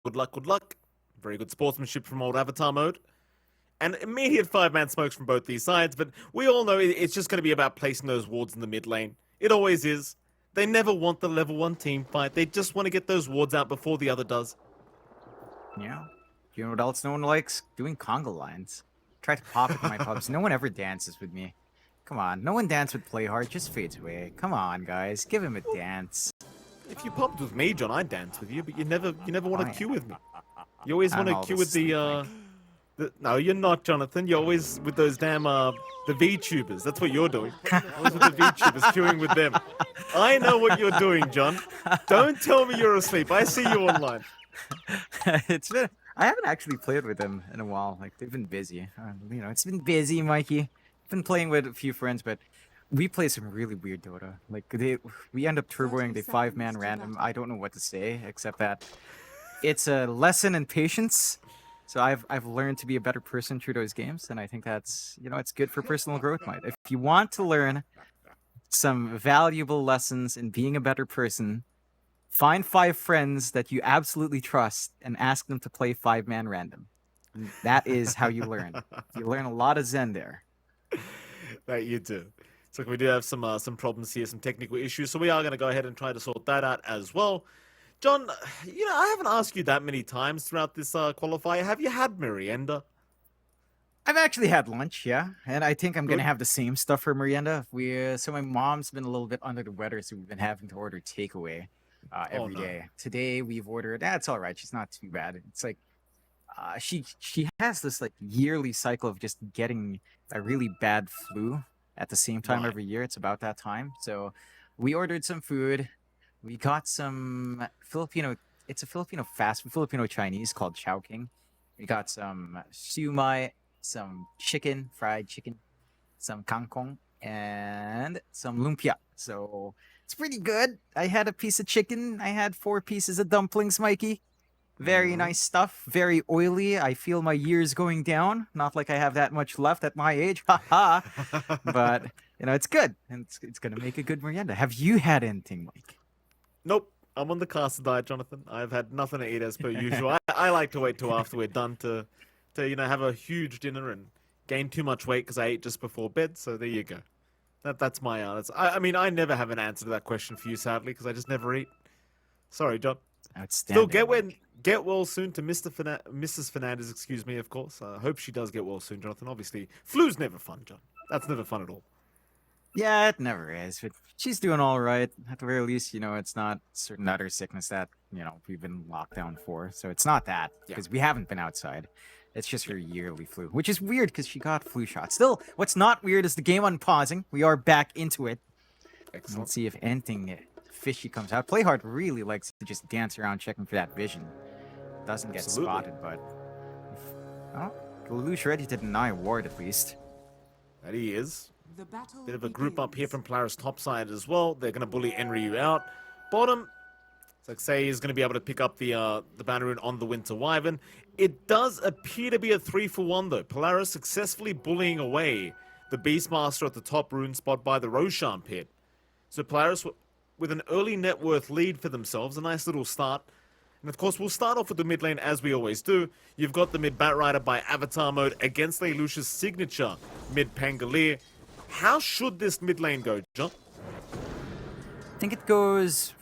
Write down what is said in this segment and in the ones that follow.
Good luck, good luck. Very good sportsmanship from old Avatar mode. And immediate five-man smokes from both these sides, but we all know it's just going to be about placing those wards in the mid lane. It always is. They never want the level 1 team fight. They just want to get those wards out before the other does. Yeah. You know what else no one likes? Doing conga lines. Try to pop it in my pubs. No one ever dances with me. Come on, no one dance with Playhard, just fades away. Come on, guys, give him a dance. If you popped with me, John, I'd dance with you, but you never want to queue with me. You always I'm want to all queue with asleep, No, you're not, Jonathan. You're always with those damn the VTubers. That's what you're doing. Always with the VTubers, queuing with them. I know what you're doing, John. Don't tell me you're asleep. I see you online. It's been. I haven't actually played with them in a while. Like they've been busy. You know, it's been busy, Mikey. Been playing with a few friends, but we play some really weird Dota. Like we end up turboing the 5-man random. I don't know what to say except that it's a lesson in patience. So I've learned to be a better person through those games, and I think that's it's good for personal growth, Mike. If you want to learn some valuable lessons in being a better person, find 5 friends that you absolutely trust and ask them to play 5-man random. And that is how you learn. You learn a lot of Zen there. That you do. So we do have some problems here, some technical issues. So we are going to go ahead and try to sort that out as well. John, I haven't asked you that many times throughout this qualifier. Have you had merienda? I've actually had lunch, yeah, and I think I'm gonna have the same stuff for merienda. So my mom's been a little bit under the weather, so we've been having to order takeaway every day. Today we've ordered. That's all right. She's not too bad. It's like she has this like yearly cycle of just getting a really bad flu at the same time every year. It's about that time. So we ordered some food. We got some Filipino. It's a Filipino fast food, Filipino Chinese called Chowking. We got some siumai, some chicken, fried chicken, some kangkong, and some lumpia. So it's pretty good. I had a piece of chicken. I had 4 pieces of dumplings, Mikey. Very nice stuff. Very oily. I feel my years going down. Not like I have that much left at my age. Haha. But it's good, and it's gonna make a good merienda. Have you had anything, Mike? Nope. I'm on the caster diet, Jonathan. I've had nothing to eat as per usual. I like to wait till after we're done to have a huge dinner and gain too much weight because I ate just before bed. So there you go. That's my answer. I mean, I never have an answer to that question for you, sadly, because I just never eat. Sorry, John. Outstanding. Still, get well soon to Mrs. Fernandez, excuse me, of course. I hope she does get well soon, Jonathan. Obviously, flu's never fun, John. That's never fun at all. Yeah, it never is. But she's doing all right. At the very least, it's not certain other sickness that, we've been locked down for. So it's not that, because we haven't been outside. It's just her yearly flu, which is weird because she got flu shots. Still, what's not weird is the game unpausing. We are back into it. Excellent. Let's see if anything fishy comes out. Playhard really likes to just dance around checking for that vision. Doesn't get spotted, but... Lelouch ready to deny ward at least. That he is. Bit of a group up here from Polaris top side as well. They're going to bully Enryu out. Bottom, it's like say he's going to be able to pick up the banner rune on the Winter Wyvern. It does appear to be a 3-for-1 though. Polaris successfully bullying away the Beastmaster at the top rune spot by the Roshan pit. So Polaris with an early net worth lead for themselves. A nice little start. And of course, we'll start off with the mid lane as we always do. You've got the mid Batrider by Avatar mode against Lelouch's signature mid Pangolier. How should this mid lane go, John? I think it goes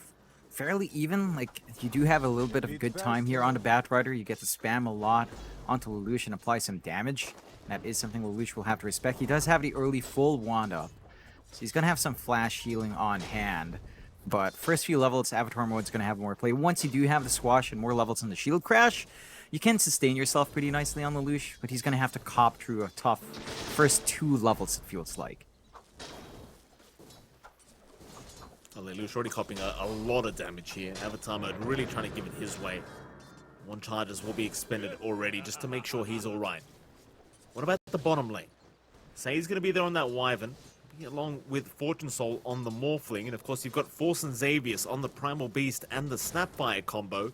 fairly even. Like, you do have a little bit of good time here on the Batrider. You get to spam a lot onto Lelouch and apply some damage. That is something Lelouch will have to respect. He does have the early full wand up, so he's going to have some flash healing on hand. But first few levels, Avatar mode is going to have more play. Once you do have the swash and more levels in the shield crash, you can sustain yourself pretty nicely on Lelouch, but he's going to have to cop through a tough first 2 levels, it feels like. Well, Lelouch already copying a lot of damage here. Avatar mode really trying to give it his way. 1 charges will be expended already just to make sure he's alright. What about the bottom lane? Say he's going to be there on that Wyvern, along with Fortune Soul on the Morphling, and of course you've got Force and Xavius on the Primal Beast and the Snapfire combo.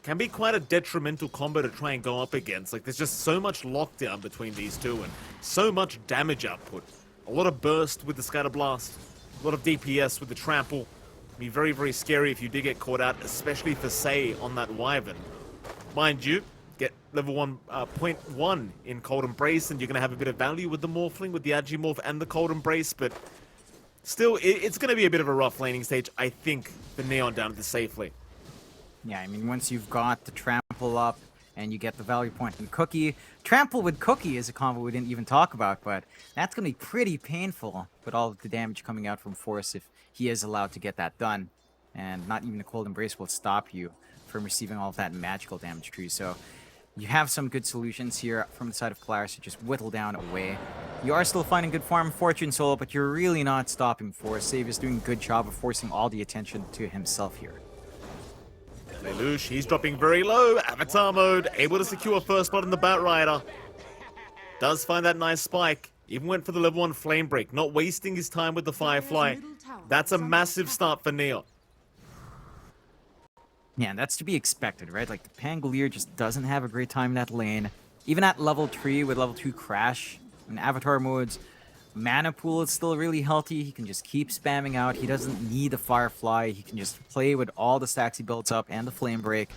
Can be quite a detrimental combo to try and go up against. Like, there's just so much lockdown between these two and so much damage output. A lot of burst with the Scatter Blast, a lot of DPS with the Trample. Be very, very scary if you did get caught out, especially for Say on that Wyvern. Mind you, get level 1.1 in Cold Embrace, and you're going to have a bit of value with the Morphling, with the Agimorph and the Cold Embrace, but still, it's going to be a bit of a rough laning stage, I think, for Neon down to the safe lane. Yeah, I mean, once you've got the Trample up and you get the value point in Cookie, Trample with Cookie is a combo we didn't even talk about, but that's going to be pretty painful with all of the damage coming out from Force if he is allowed to get that done. And not even a Cold Embrace will stop you from receiving all of that magical damage tree. So you have some good solutions here from the side of Polaris to just whittle down away. You are still finding good farm Fortune Soul, but you're really not stopping Force. Save is doing a good job of forcing all the attention to himself here. Lelouch, he's dropping very low. Avatar mode, able to secure first blood in the Batrider. Does find that nice spike. Even went for the level 1 Flame Break, not wasting his time with the Firefly. That's a massive start for Neon. Yeah, and that's to be expected, right? Like, the Pangolier just doesn't have a great time in that lane. Even at level 3 with level 2 Crash and Avatar modes, mana pool is still really healthy. He can just keep spamming out. He doesn't need a Firefly. He can just play with all the stacks he builds up and the Flame Break.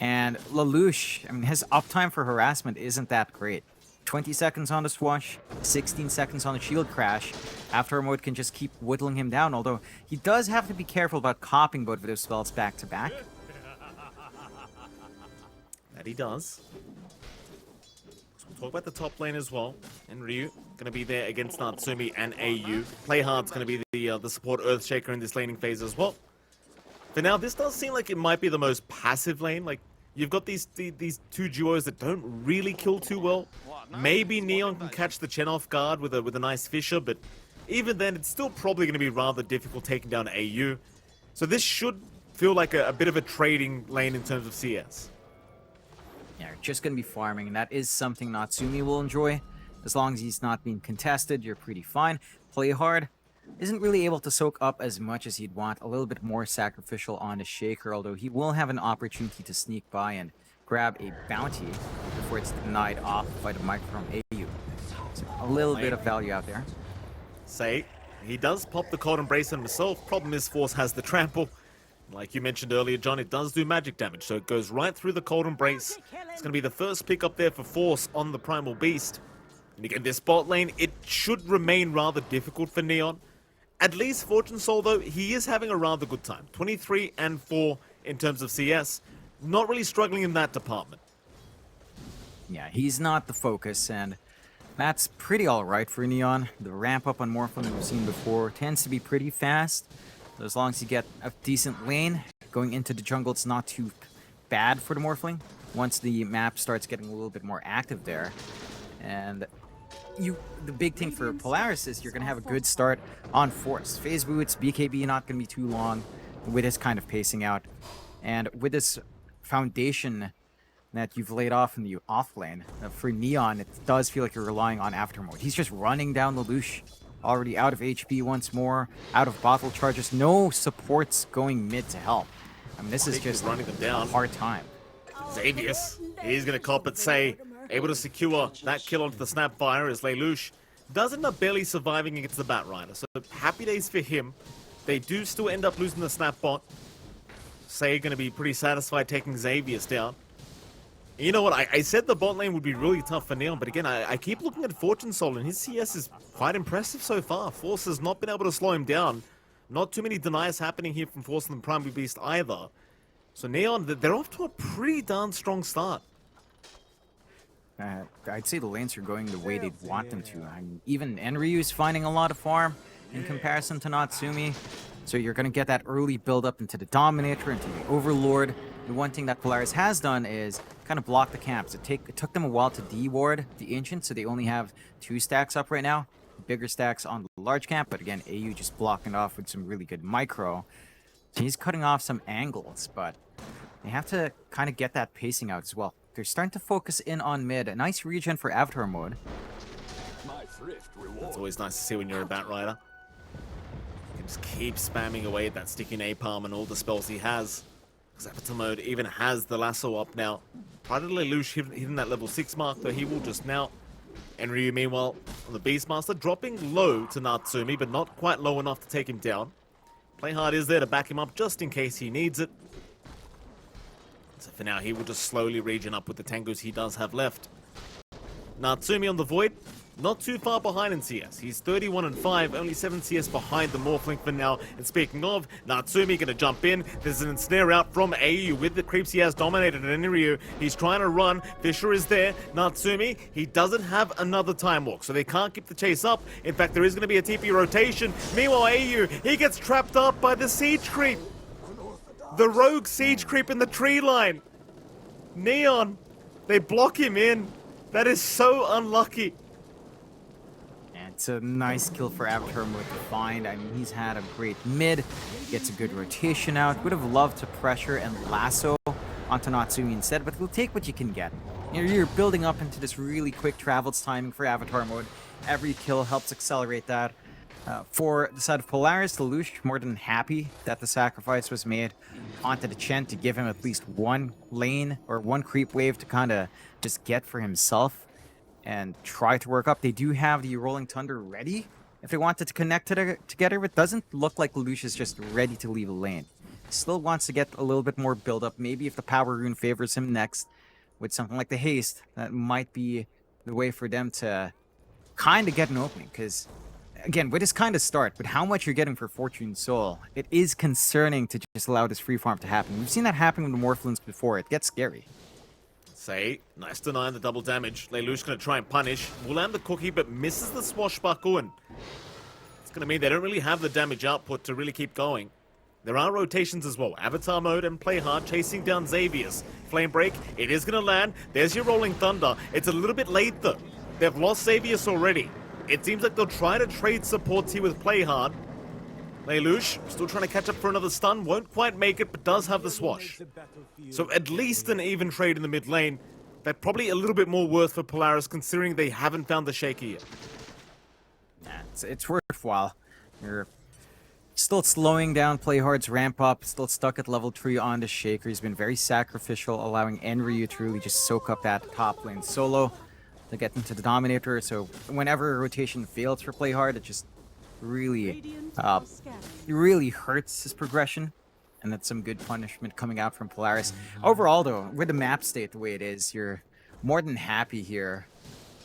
And Lelouch, I mean, his uptime for harassment isn't that great. 20 seconds on the Swash, 16 seconds on the Shield Crash. Avatar mode can just keep whittling him down, although he does have to be careful about copying both of those spells back to back. That he does. So we'll talk about the top lane as well. And Ryu going to be there against Natsumi and AU. Playhard's going to be the support Earthshaker in this laning phase as well. For now, this does seem like it might be the most passive lane. Like, you've got these two duos that don't really kill too well. Maybe Neon can catch the Chen off guard with a nice Fisher, but even then, it's still probably going to be rather difficult taking down AU. So this should feel like a bit of a trading lane in terms of CS. Yeah, you're just going to be farming, and that is something Natsumi will enjoy. As long as he's not being contested, you're pretty fine. Play hard. Isn't really able to soak up as much as he'd want. A little bit more sacrificial on the Shaker, although he will have an opportunity to sneak by and grab a bounty before it's denied off by the Micro from AU. So a little bit of value out there. Say, he does pop the Cold Embrace on himself. Problem is, Force has the Trample. Like you mentioned earlier, John, it does do magic damage, so it goes right through the Cold Embrace. It's going to be the first pick up there for Force on the Primal Beast. And again, this bot lane, it should remain rather difficult for Neon. At least Fortune Soul, though, he is having a rather good time. 23 and 4 in terms of CS. Not really struggling in that department. Yeah, he's not the focus, and that's pretty alright for Neon. The ramp up on Morphling that we've seen before tends to be pretty fast. So as long as you get a decent lane, going into the jungle, it's not too bad for the Morphling. Once the map starts getting a little bit more active there. And the big thing for Polaris is you're going to have a good start on Force. Phase boots, BKB not going to be too long with this kind of pacing out. And with this foundation that you've laid off in the off lane, for Neon, it does feel like you're relying on After mode. He's just running down Lelouch. Already out of HP once more, out of bottle charges, no supports going mid to help. I mean, this is just running them down. A hard time. Xavius, he's going to cop it, say, able to secure that kill onto the Snapfire as Lelouch does end up barely surviving against the Batrider. So happy days for him. They do still end up losing the Snap bot. Say going to be pretty satisfied taking Xavius down. You know what, I said the bot lane would be really tough for Neon, but again, I keep looking at Fortune Soul, and his CS is quite impressive so far. Force has not been able to slow him down. Not too many denies happening here from Force and the Primary Beast either. So Neon, they're off to a pretty darn strong start. I'd say the lanes are going the way they'd want them to. I mean, even Enryu's finding a lot of farm in comparison to Natsumi. So you're going to get that early build-up into the Dominator, into the Overlord. The one thing that Polaris has done is kind of block the camps. It took them a while to de-ward the Ancient, so they only have 2 stacks up right now. Bigger stacks on the large camp, but again, AU just blocking it off with some really good micro. So he's cutting off some angles, but they have to kind of get that pacing out as well. They're starting to focus in on mid. A nice regen for Avatar mode. That's always nice to see when you're a Batrider. You can just keep spamming away at that sticky napalm and all the spells he has. Avatar mode even has the lasso up now. Prior to Lelouch hitting that level 6 mark, though, he will just now. Enryu, meanwhile, on the Beastmaster, dropping low to Natsumi, but not quite low enough to take him down. Playhard is there to back him up just in case he needs it. So for now, he will just slowly regen up with the tangos he does have left. Natsumi on the Void, not too far behind in CS. He's 31-5, only 7 CS behind the Morphling for now. And speaking of, Natsumi gonna jump in. There's an ensnare out from AU with the creeps he has dominated in Ryu. He's trying to run. Fisher is there. Natsumi, he doesn't have another time walk, so they can't keep the chase up. In fact, there is gonna be a TP rotation. Meanwhile, AU, he gets trapped up by the siege creep. The rogue siege creep in the tree line. Neon, they block him in. That is so unlucky. And it's a nice kill for Avatar Mode to find. I mean, he's had a great mid, gets a good rotation out. Would have loved to pressure and lasso onto Natsumi instead, but he'll take what you can get. You're building up into this really quick travels timing for Avatar Mode. Every kill helps accelerate that. For the side of Polaris, Lelouch more than happy that the sacrifice was made onto the Chen to give him at least one lane or one creep wave to kind of just get for himself and try to work up. They do have the Rolling Thunder ready if they wanted to connect together, but doesn't look like Lelouch is just ready to leave a lane. Still wants to get a little bit more build up. Maybe if the Power Rune favors him next with something like the Haste, that might be the way for them to kind of get an opening, because again, with this kind of start, with how much you're getting for Fortune Soul, it is concerning to just allow this free farm to happen. We've seen that happen with the Morphlins before. It gets scary. Say, nice denying the double damage. Lelouch gonna try and punish. Will land the cookie, but misses the swashbuckle, and it's gonna mean they don't really have the damage output to really keep going. There are rotations as well. Avatar Mode and Play Hard chasing down Xavier's. Flame Break, it is gonna land. There's your Rolling Thunder. It's a little bit late though. They've lost Xavier's already. It seems like they'll try to trade supports here with Play Hard. Lelouch still trying to catch up for another stun. Won't quite make it, but does have the swash. So at least an even trade in the mid lane. They're probably a little bit more worth for Polaris, considering they haven't found the Shaker yet. Yeah, it's worthwhile. You're still slowing down Play Hard's ramp up. Still stuck at level 3 on the Shaker. He's been very sacrificial, allowing Enryu to really just soak up that top lane solo to get into the Dominator. So whenever a rotation fails for Play Hard, it just really hurts his progression. And that's some good punishment coming out from Polaris. Overall though, with the map state the way it is, you're more than happy here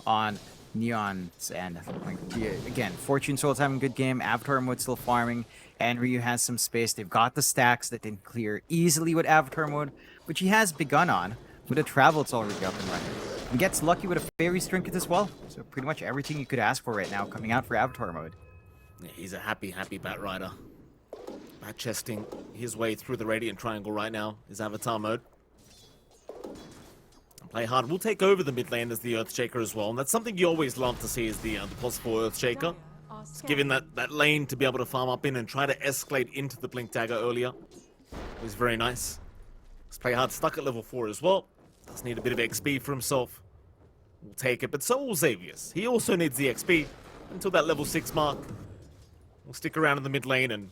on Neon's end. Like, again, Fortune Soul's having a good game, Avatar Mode still farming, and Ryu has some space. They've got the stacks that they can clear easily with Avatar Mode, which he has begun on. With a travel, it's already up and running. And gets lucky with a Fairy's Trinket as well. So pretty much everything you could ask for right now coming out for Avatar Mode. Yeah, he's a happy Bat Rider. Bat chesting his way through the Radiant Triangle right now is Avatar Mode. And Play Hard will take over the mid lane as the Earthshaker as well. And that's something you always love to see, is the possible Earthshaker. It's giving that lane to be able to farm up in and try to escalate into the Blink Dagger earlier. It was very nice. This Play Hard stuck at level 4 as well. Does need a bit of XP for himself. We'll take it, but so will Xavier's. He also needs the XP until that level 6 mark. We'll stick around in the mid lane and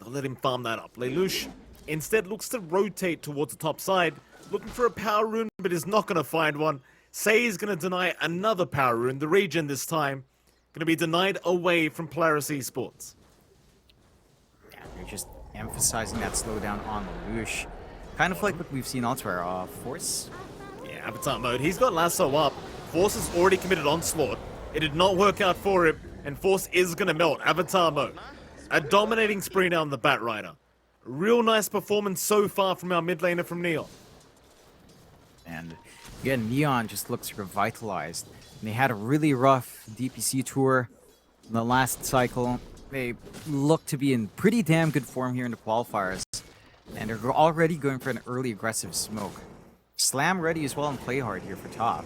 they'll let him farm that up. Lelouch instead looks to rotate towards the top side, looking for a power rune, but is not going to find one. Say is going to deny another power rune, the regen this time. Going to be denied away from Polaris Esports. Yeah, they're just emphasizing that slowdown on Lelouch. Kind of like what we've seen elsewhere. Force? Yeah, Avatar Mode. He's got Lasso up. Force has already committed Onslaught. It did not work out for him, and Force is going to melt. Avatar Mode. A dominating spree now on the Bat Rider. Real nice performance so far from our mid laner from Neon. And again, Neon just looks revitalized. They had a really rough DPC tour in the last cycle. They look to be in pretty damn good form here in the qualifiers. And they're already going for an early aggressive smoke. Slam ready as well and Play Hard here for top.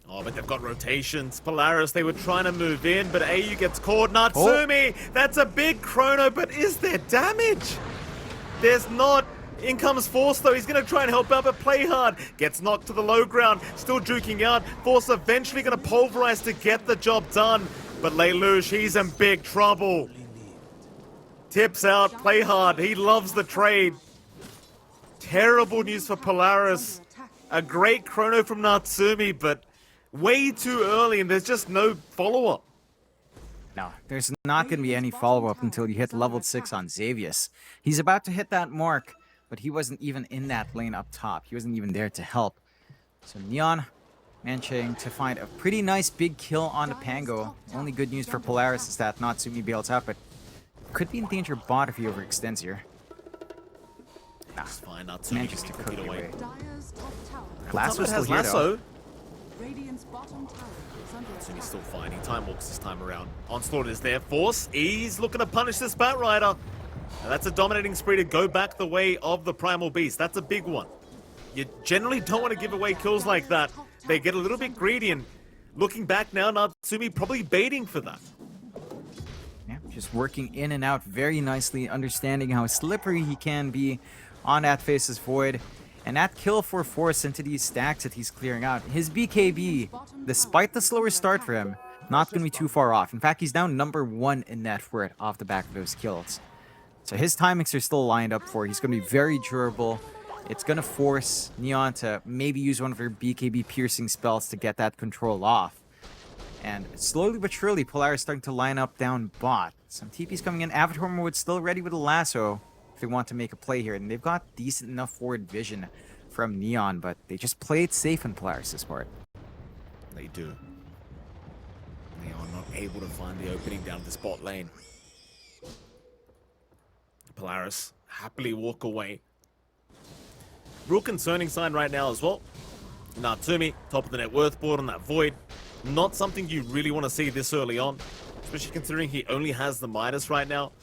Oh, but they've got rotations. Polaris, they were trying to move in, but AU gets caught. Natsumi, that's a big chrono, but is there damage? There's not. In comes Force, though. He's going to try and help out, but Play Hard gets knocked to the low ground. Still juking out. Force eventually going to pulverize to get the job done. But Lelouch, he's in big trouble. Tips out. Play Hard. He loves the trade. Terrible news for Polaris. A great chrono from Natsumi, but way too early, and there's just no follow-up. No, there's not going to be any follow-up until you hit level 6 on Xavius. He's about to hit that mark but he wasn't even in that lane up top. He wasn't even there to help. So Neon managing to find a pretty nice big kill on the Pango. Only good news for Polaris is that Natsumi bails out, but could be in danger bot if he overextends here. Nah, it's fine. Natsumi manages to cook it away. Lasso still has here, Lasso. though. Natsumi's still fine. He time walks this time around. Onslaught is there. Force. He's looking to punish this Batrider. And that's a dominating spree to go back the way of the Primal Beast. That's a big one. You generally don't want to give away kills like that. They get a little bit greedy, and looking back now, Natsumi probably baiting for that. Yeah, just working in and out very nicely, understanding how slippery he can be on that Faceless Void. And that kill for Force into these stacks that he's clearing out. His BKB, despite the slower start for him, not going to be too far off. In fact, he's now #1 in net worth off the back of those kills. So his timings are still lined up for. He's going to be very durable. It's going to force Neon to maybe use one of her BKB piercing spells to get that control off. And slowly but surely, Polaris starting to line up down bot. Some TP's coming in. Avatar mode still ready with a lasso if they want to make a play here. And they've got decent enough forward vision from Neon, but they just play it safe in Polaris' part. They do. Neon not able to find the opening down this bot lane. Polaris happily walk away. Real concerning sign right now as well. Natsumi, top of the net worth board on that Void. Not something you really want to see this early on, especially considering he only has the Midas right now.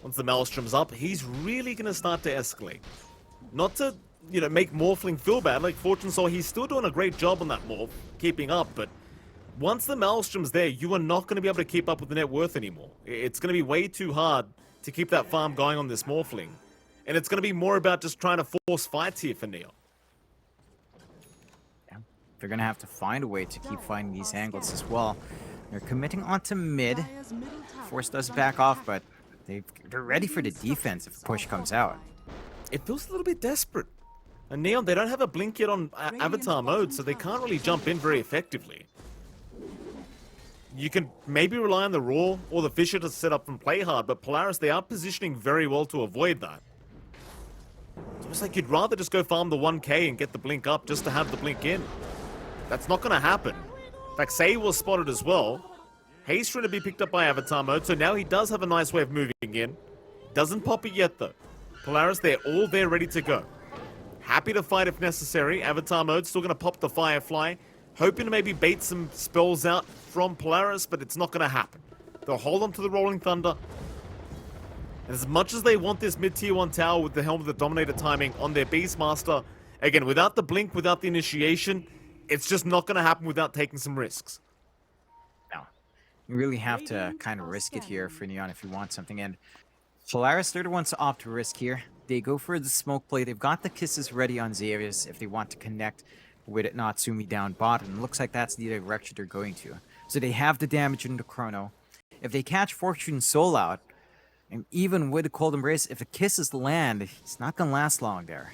Once the Maelstrom's up, he's really going to start to escalate. Not to, make Morphling feel bad. Like Fortune saw, he's still doing a great job on that Morph, keeping up, but once the Maelstrom's there, you are not going to be able to keep up with the net worth anymore. It's going to be way too hard to keep that farm going on this Morphling. And it's going to be more about just trying to force fights here for Neon. Yeah, they're going to have to find a way to keep finding these angles as well. They're committing onto mid. Force does back off, but they're ready for the defense if the push comes out. It feels a little bit desperate. And Neon, they don't have a blink yet on Avatar mode, so they can't really jump in very effectively. You can maybe rely on the Raw or the Fisher to set up and play hard, but Polaris, they are positioning very well to avoid that. It's almost like you'd rather just go farm the 1k and get the blink up just to have the blink in. That's not going to happen. In fact, Say was spotted as well. Hayes trying to be picked up by Avatar mode, so now he does have a nice way of moving in. Doesn't pop it yet, though. Polaris, they're all there ready to go. Happy to fight if necessary. Avatar mode still going to pop the Firefly. Hoping to maybe bait some spells out from Polaris, but it's not going to happen. They'll hold on to the Rolling Thunder. And as much as they want this mid-tier 1 tower with the Helm of the Dominator timing on their Beastmaster, again, without the blink, without the initiation, it's just not going to happen without taking some risks. No. You really have to kind of risk it here for Neon if you want something. And Polaris, they're the ones to opt to risk here. They go for the smoke play. They've got the kisses ready on Xavius if they want to connect with it Natsumi down bot. And it looks like that's the direction they're going to. So they have the damage into Chrono. If they catch Fortune Soul out, and even with the Cold Embrace, if the kisses land, it's not going to last long there.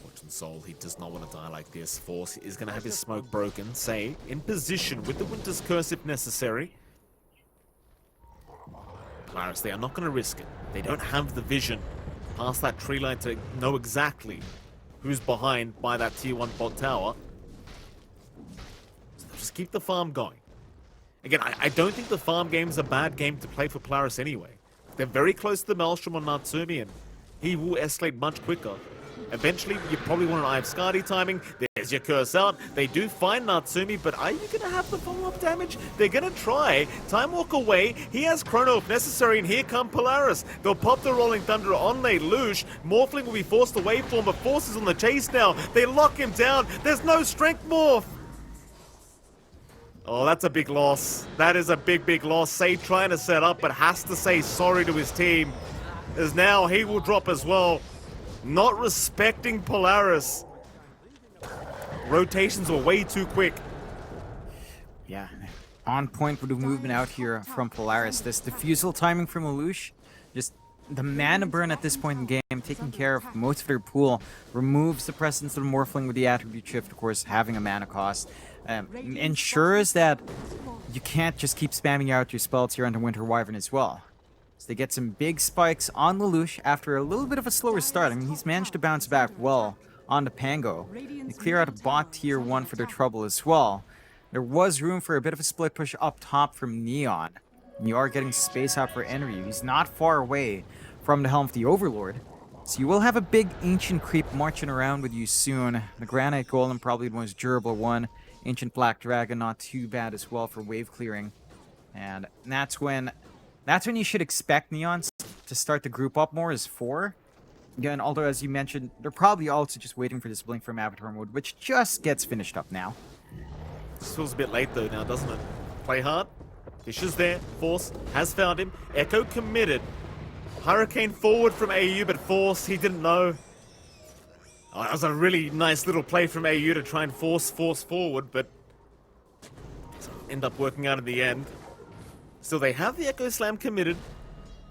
Fortune Soul, he does not want to die like this. Force is going to have his smoke broken. Say, in position with the Winter's Curse if necessary. Polaris, they are not going to risk it. They don't have the vision past that tree line to know exactly who's behind by that tier 1 bot tower. So they'll just keep the farm going. Again, I don't think the farm game is a bad game to play for Polaris anyway. They're very close to the Maelstrom on Natsumi, and he will escalate much quicker. Eventually, you probably want an Eye of Skadi timing. There's your curse out. They do find Natsumi, but are you going to have the follow-up damage? They're going to try. Time walk away. He has Chrono if necessary, and here come Polaris. They'll pop the Rolling Thunder on late Lush. Morphling will be forced away from him, but Force is on the chase now. They lock him down. There's no strength morph. Oh, that's a big loss. That is a big, big loss. Say trying to set up, but has to say sorry to his team. As now he will drop as well. Not respecting Polaris. Rotations were way too quick. Yeah, on point with the movement out here from Polaris. This diffusal timing from Lelouch, just the mana burn at this point in the game, taking care of most of their pool, removes the presence of the Morphling with the attribute shift, of course, having a mana cost. Ensures that you can't just keep spamming out your spells here on the Winter Wyvern as well. So they get some big spikes on Lelouch after a little bit of a slower start. I mean, he's managed to bounce back well on the Pango. They clear out a bot tier 1 for their trouble as well. There was room for a bit of a split push up top from Neon. And you are getting space out for Enryu. He's not far away from the helm of the Overlord. So you will have a big Ancient Creep marching around with you soon. The Granite Golem, probably the most durable one. Ancient Black Dragon, not too bad as well for wave clearing. And that's when you should expect Neons to start to group up more as 4. Again, although as you mentioned, they're probably also just waiting for this blink from Avatar mode, which just gets finished up now. This feels a bit late though now, doesn't it? Play hard. Fish is there. Force has found him. Echo committed. Hurricane forward from AU, but Force, he didn't know. Oh, that was a really nice little play from AU to try and force forward, but end up working out in the end. Still, they have the Echo Slam committed.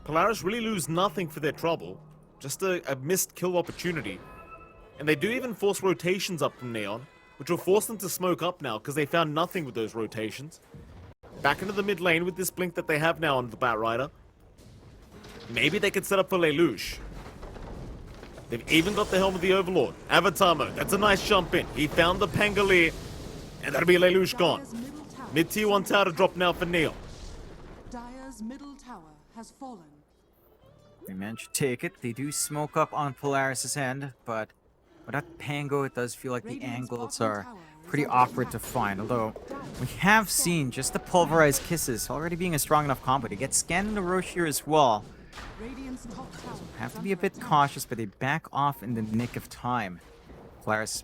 Polaris really lose nothing for their trouble. Just a missed kill opportunity. And they do even force rotations up from Neon, which will force them to smoke up now because they found nothing with those rotations. Back into the mid lane with this blink that they have now on the Batrider. Maybe they could set up for Lelouch. They've even got the Helm of the Overlord. Avatar mode. That's a nice jump in. He found the Pangolier. And that'll be Lelouch gone. Mid tier 1 tower to drop now for Neon. Dire's middle tower has fallen. They managed to take it. They do smoke up on Polaris' end, but without Pango, it does feel like the angles are pretty awkward to find. Although, we have seen just the pulverized kisses already being a strong enough combo to get scanned in the Roche here as well. Have to be a bit cautious, but they back off in the nick of time. Polaris,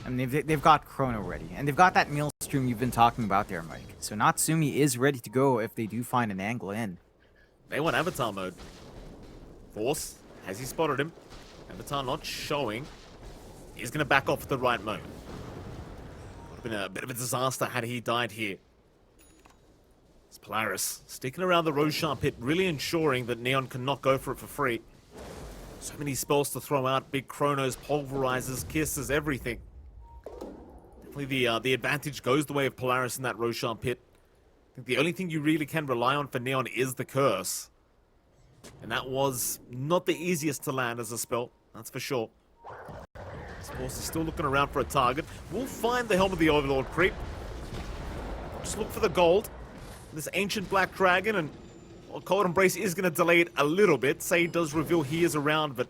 I mean, they've got Chrono ready, and they've got that Maelstrom you've been talking about there, Mike. So Natsumi is ready to go if they do find an angle in. They want Avatar mode. Force, has he spotted him? Avatar not showing. He's going to back off at the right moment. Would have been a bit of a disaster had he died here. It's Polaris sticking around the Roshan pit, really ensuring that Neon cannot go for it for free. So many spells to throw out, big chronos, pulverizers, kisses, everything. Definitely the advantage goes the way of Polaris in that Roshan pit. I think the only thing you really can rely on for Neon is the curse. And that was not the easiest to land as a spell, that's for sure. Force is still looking around for a target. We'll find the Helm of the Overlord creep. Just look for the gold. This Ancient Black Dragon, and well, Cold Embrace is going to delay it a little bit. Say does reveal he is around, but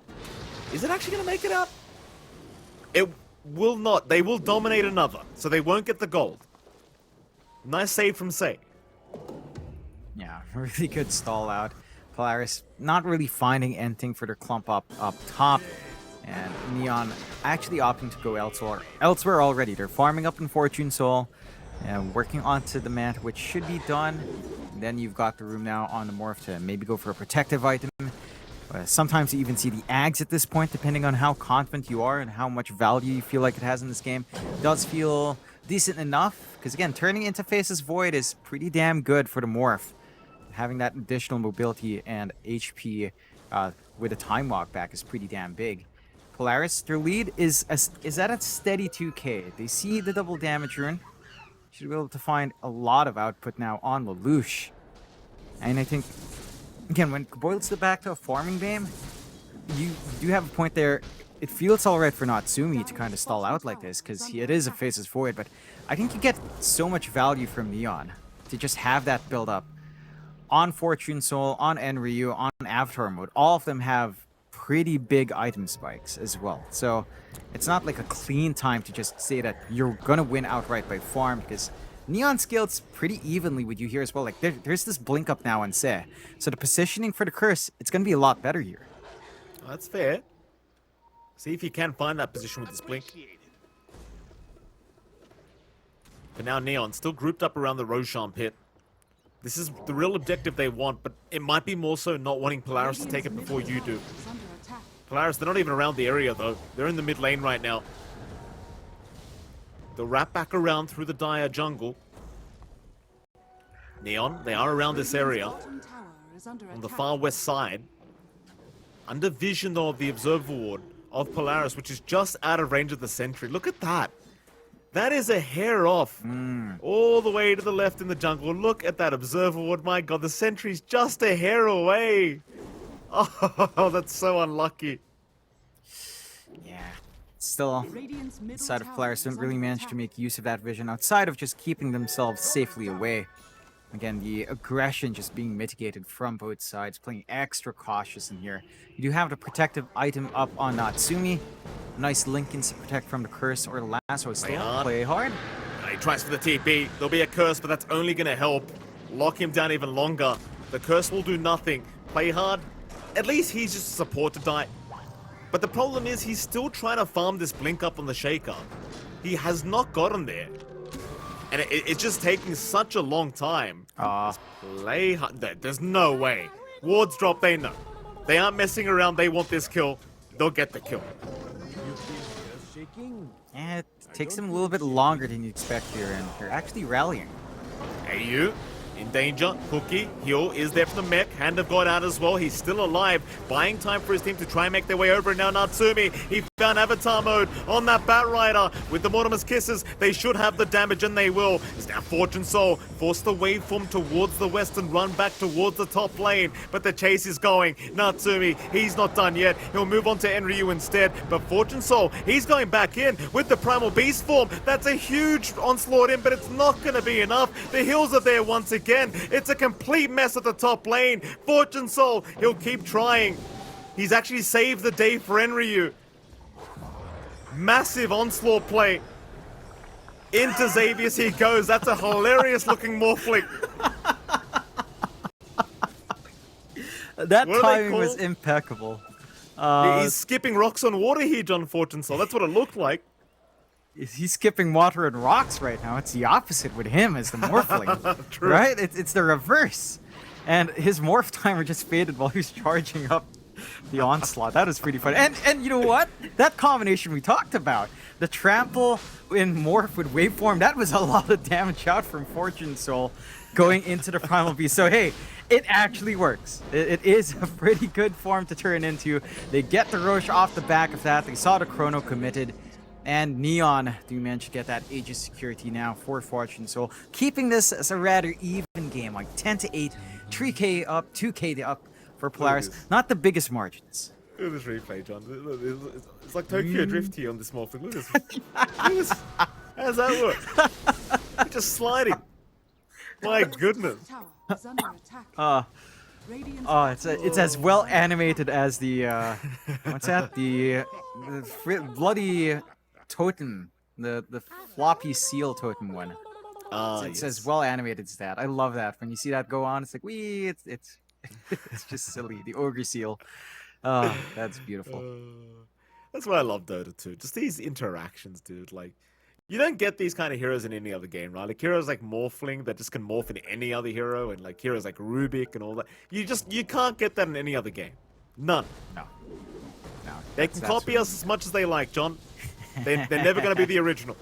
is it actually going to make it out? It will not. They will dominate another, so they won't get the gold. Nice save from Say. Yeah, really good stall out. Polaris not really finding anything for their clump up top. And Neon actually opting to go elsewhere already. They're farming up in Fortune Soul and working onto the Mant, which should be done. And then you've got the room now on the Morph to maybe go for a protective item. Sometimes you even see the Ags at this point, depending on how confident you are and how much value you feel like it has in this game. It does feel decent enough, because again, turning into Face's Void is pretty damn good for the Morph. Having that additional mobility and HP with a Time Walk back is pretty damn big. Polaris, their lead is at a steady 2k. They see the double damage rune. Should be able to find a lot of output now on Lelouch. And I think, again, when it boils back to a farming game, you do have a point there. It feels alright for Natsumi to kind of stall out like this, because it is a Face's Void, but I think you get so much value from Neon to just have that build up. On Fortune Soul, on Enryu, on Avatar mode, all of them have pretty big item spikes as well. So it's not like a clean time to just say that you're gonna win outright by farm, because Neon scales pretty evenly with you here as well. Like there's this blink up now and say. So the positioning for the curse, it's gonna be a lot better here. That's fair. See if you can find that position with this blink. But now Neon still grouped up around the Roshan pit. This is the real objective they want, but it might be more so not wanting Polaris to take it before you do. Polaris, they're not even around the area though. They're in the mid lane right now. They'll wrap back around through the dire jungle. Neon, they are around this area. On the far west side. Under vision though of the Observer Ward of Polaris, which is just out of range of the sentry. Look at that. That is a hair off. All the way to the left in the jungle. Look at that observer ward. My god, the sentry's just a hair away. Oh, that's so unlucky. Yeah. Still, side of Polaris didn't really manage to make use of that vision outside of just keeping themselves safely away. Again, the aggression just being mitigated from both sides, playing extra cautious in here. You do have the protective item up on Natsumi. Nice Lincolns to protect from the curse or the lasso. Still, play hard. He tries for the TP. There'll be a curse, but that's only going to help lock him down even longer. The curse will do nothing. Play hard. At least he's just a support to die. But the problem is he's still trying to farm this blink up on the Shaker. He has not gotten there. And it's just taking such a long time. Play hard. There's no way. Wards drop, they know. They aren't messing around. They want this kill. They'll get the kill. Yeah, it takes them a little bit longer than you expect here, and they're actually rallying. AU in danger. Cookie, heal is there for the mech. Hand of God out as well. He's still alive. Buying time for his team to try and make their way over. And now Natsumi, he found avatar mode on that Bat Rider. With the Mortimer's Kisses, they should have the damage, and they will. It's now Fortune Soul. Force the waveform towards the west and run back towards the top lane. But the chase is going. Natsumi, he's not done yet. He'll move on to Enryu instead. But Fortune Soul, he's going back in with the Primal Beast form. That's a huge onslaught in, but it's not going to be enough. The heals are there once again. It's a complete mess at the top lane. Fortune Soul, he'll keep trying. He's actually saved the day for Enryu. Massive onslaught play. Into Xavius he goes. That's a hilarious looking Morphling. That timing was impeccable. He's skipping rocks on water here, John Fortune Soul. That's what it looked like. He's skipping water and rocks right now. It's the opposite with him as the Morphling. True. Right? It's the reverse. And his morph timer just faded while he was charging up the onslaught. That was pretty fun. And you know what? That combination we talked about. The trample in morph with waveform, that was a lot of damage out from Fortune Soul going into the Primal Beast. So hey, it actually works. It is a pretty good form to turn into. They get the Roche off the back of that. They saw the Chrono committed. And Neon do manage to get that Aegis security now for Fortune Soul, keeping this as a rather even game, like 10-8, 3k up, 2k up for Polaris. Not the biggest margins. Look at this replay, John. It's like Tokyo Drift here on this Morphling. Look at this. Look at this. How does that work? He's just sliding. My goodness. It's as well animated as the what's that? The bloody totem, the floppy seal totem one. It's as well animated as that. I love that. When you see that go on, it's like it's just silly. The ogre seal. That's beautiful. That's why I love Dota 2. Just these interactions, dude. Like, you don't get these kind of heroes in any other game, right? Like heroes like Morphling that just can morph into any other hero, and like heroes like Rubik and all that. You can't get that in any other game. None. No. They can copy us as much as they like, John. They're never going to be the original.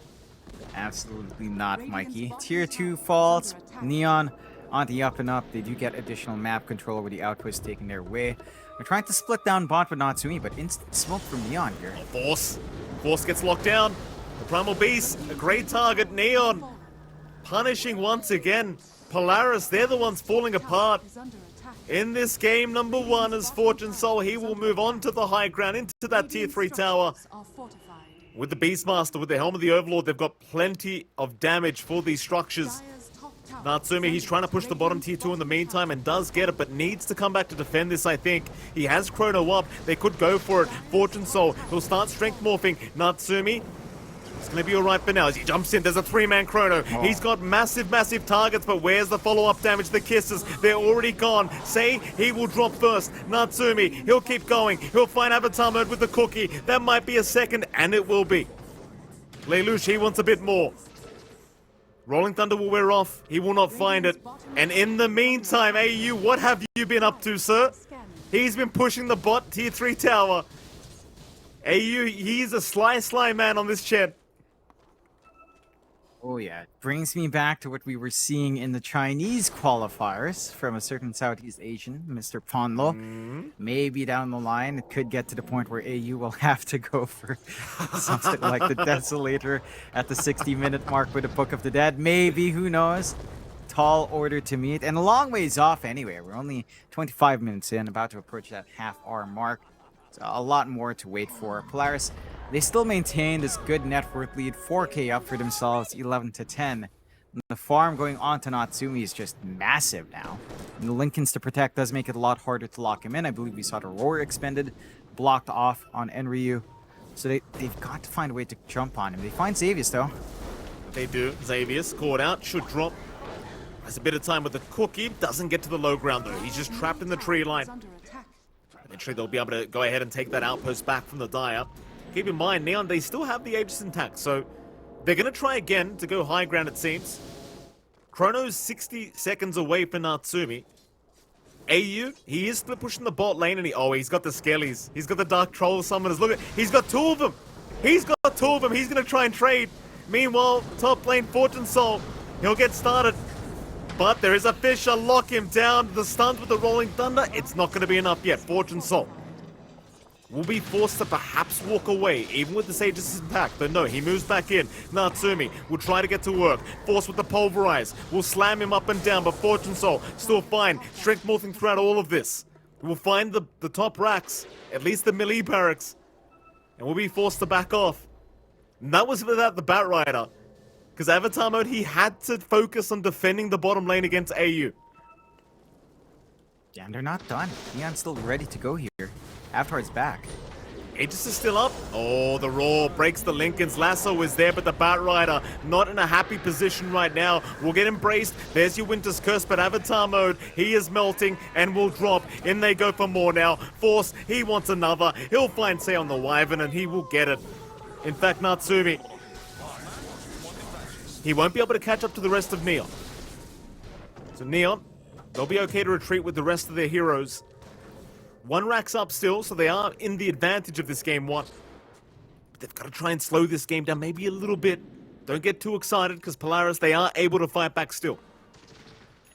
Absolutely not, Mikey. Tier 2 falls. Neon on the up and up. They do get additional map control with the outpost taking their way. They're trying to split down bot with Natsumi, but instant smoke from Neon here. Force gets locked down. The Primal Beast, a great target. Neon punishing once again. Polaris, they're the ones falling apart. In this game, number 1 is Fortune Soul. He will move on to the high ground, into that tier 3 tower. With the Beastmaster, with the Helm of the Overlord, they've got plenty of damage for these structures. Natsumi, he's trying to push the bottom tier 2 in the meantime and does get it, but needs to come back to defend this, I think. He has Chrono up. They could go for it. Fortune Soul, he'll start strength morphing. Natsumi, it's going to be alright for now. As he jumps in, there's a 3-man Chrono. He's got massive targets, but where's the follow-up damage? The kisses, they're already gone. Say, he will drop first. Natsumi, he'll keep going. He'll find avatar mode with the cookie. That might be a second, and it will be. Lelouch, he wants a bit more. Rolling Thunder will wear off. He will not find it. And in the meantime, AU, what have you been up to, sir? He's been pushing the bot tier 3 tower. AU, he's a sly man on this chat. Oh yeah, brings me back to what we were seeing in the Chinese qualifiers from a certain Southeast Asian, Mr. Ponlo. Maybe down the line, it could get to the point where AU will have to go for something like the Desolator at the 60-minute mark with the Book of the Dead. Maybe, who knows? Tall order to meet, and a long ways off anyway. We're only 25 minutes in, about to approach that half-hour mark. So a lot more to wait for. Polaris, they still maintain this good net worth lead, 4K up for themselves, 11 to 10. And the farm going on to Natsumi is just massive now. And the Lincolns to protect does make it a lot harder to lock him in. I believe we saw the Roar expended, blocked off on Enryu. So they've got to find a way to jump on him. They find Xavius though. They do. Xavius caught out, should drop. Has a bit of time with the cookie, doesn't get to the low ground though. He's just trapped in the tree line. Eventually they'll be able to go ahead and take that outpost back from the Dire. Keep in mind, Neon, they still have the Aegis intact, so they're going to try again to go high ground, it seems. Chrono's 60 seconds away for Natsumi. AU, he is still pushing the bot lane, and he's got the Skellies. He's got the Dark Troll Summoners. Look at, he's got two of them. He's got two of them. He's going to try and trade. Meanwhile, top lane Fortune Soul, he'll get started. But there is a Fisher, lock him down. The stuns with the Rolling Thunder, it's not going to be enough yet. Fortune Soul will be forced to perhaps walk away, even with the Sage's attack. But no, he moves back in. Natsumi will try to get to work. Force with the Pulverize. Will slam him up and down, but Fortune Soul still fine. Strength morphing throughout all of this. We'll find the top racks, at least the melee barracks, and we'll be forced to back off. And that was without the Bat Rider. Because Avatar mode, he had to focus on defending the bottom lane against AU. Yeah, and they're not done. Neon's still ready to go here. Avatar's back. Aegis is still up. Oh, the Roar breaks the Lincolns. Lasso is there, but the Bat Rider not in a happy position right now. Will get embraced. There's your Winter's Curse, but Avatar mode, he is melting and will drop. In they go for more now. Force, he wants another. He'll find Say on the Wyvern, and he will get it. In fact, Natsumi, he won't be able to catch up to the rest of Neon. So Neon, they'll be okay to retreat with the rest of their heroes. One rack's up still, so they are in the advantage of this game one. But they've got to try and slow this game down maybe a little bit. Don't get too excited, because Polaris, they are able to fight back still.